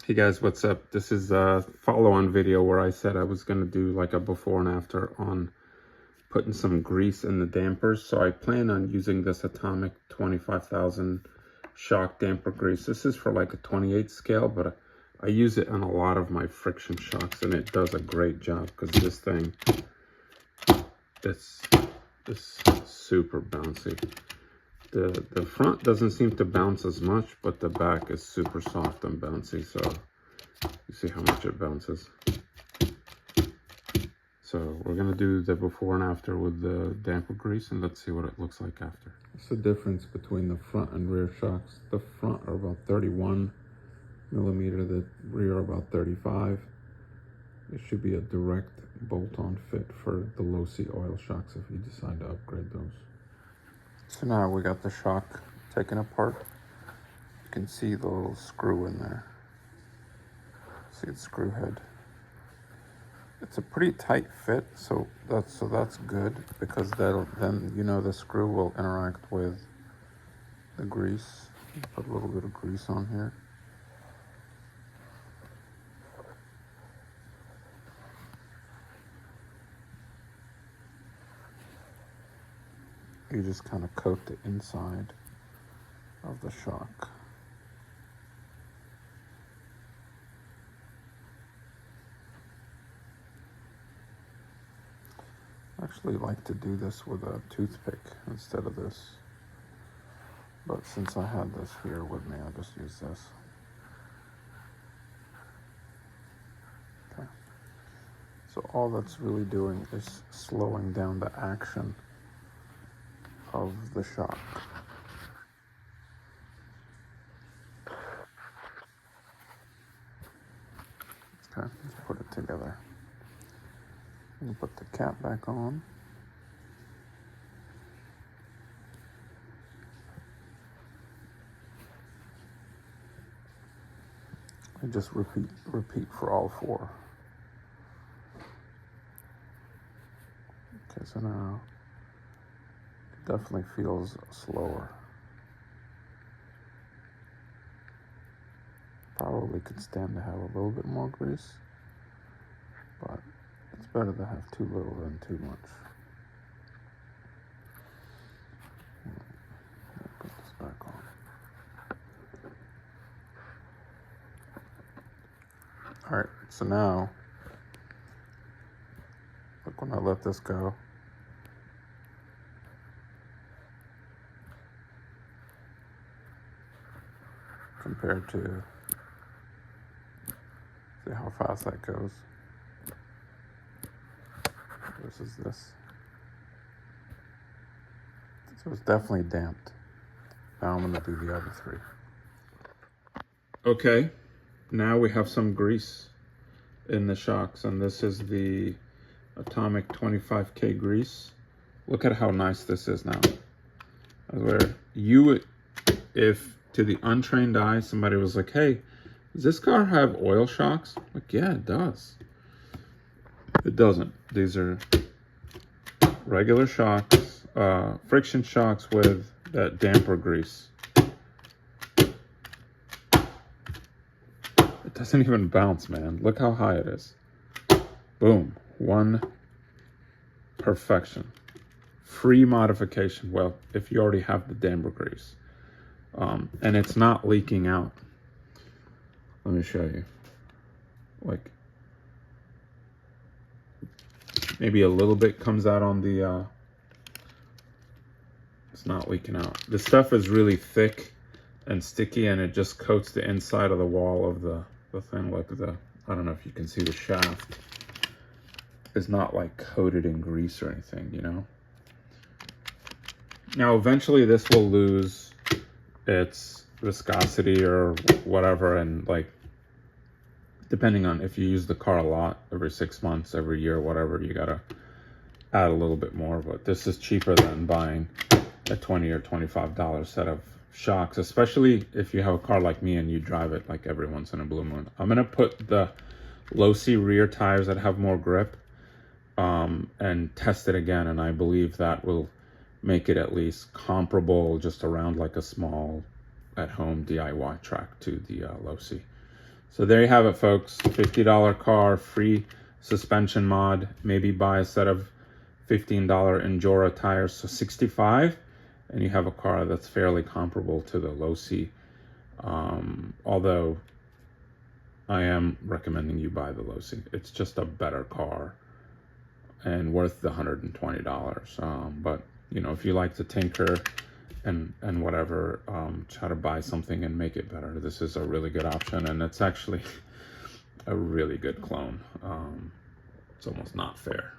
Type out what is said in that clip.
Hey guys, what's up? This is a follow-on video where I said I was going to do like a before and after on putting some grease in the dampers. So I plan on using this Atomic 25,000 shock damper grease. This is for like a 28 scale, but I use it on a lot of my friction shocks and it does a great job because this thing is super bouncy. The front doesn't seem to bounce as much, but the back is super soft and bouncy, so you see how much it bounces. So we're gonna do the before and after with the damper grease, and let's see what it looks like after. What's the difference between the front and rear shocks? The front are about 31 millimeter, the rear are about 35. It should be a direct bolt-on fit for the low-C oil shocks if you decide to upgrade those. So now we got the shock taken apart. You can see the little screw in there. See the screw head. It's a pretty tight fit, so that's good because then you know the screw will interact with the grease. Put a little bit of grease on here. You just kind of coat the inside of the shock. I actually like to do this with a toothpick instead of this, but since I had this here with me, I just use this. Okay. So all that's really doing is slowing down the action of the shock. Okay, let's put it together. You put the cap back on. And just repeat for all four. Okay, so now it definitely feels slower. Probably could stand to have a little bit more grease, but it's better to have too little than too much. Put this back on. All right, so now, look when I let this go. Compared to, see how fast that goes. Versus this. So it's definitely damped. Now I'm gonna do the other three. Okay, now we have some grease in the shocks, and this is the Atomic 25K grease. Look at how nice this is now. Where you would, if to the untrained eye, somebody was like, hey, does this car have oil shocks? Like, yeah, it does. It doesn't. These are regular shocks, friction shocks with that damper grease. It doesn't even bounce, man. Look how high it is. Boom. One. Perfection. Free modification. Well, if you already have the damper grease. And it's not leaking out. Let me show you. Like, maybe a little bit comes out on the, it's not leaking out. The stuff is really thick and sticky, and it just coats the inside of the wall of the thing. Like I don't know if you can see the shaft. It's not like coated in grease or anything, you know? Now, eventually this will lose its viscosity or whatever, and like, depending on if you use the car a lot, every 6 months, every year, whatever, you gotta add a little bit more. But this is cheaper than buying a $20 or $25 set of shocks, especially if you have a car like me and you drive it like every once in a blue moon. I'm gonna put the low-C rear tires that have more grip and test it again, and I believe that will make it at least comparable, just around like a small at-home DIY track to the low-C. So there you have it, folks. $50 car, free suspension mod. Maybe buy a set of $15 Endura tires, so 65, and you have a car that's fairly comparable to the Losi. Although I am recommending you buy the Losi. It's just a better car and worth the $120. But you know, if you like to tinker and whatever, try to buy something and make it better, this is a really good option, and it's actually a really good clone. It's almost not fair.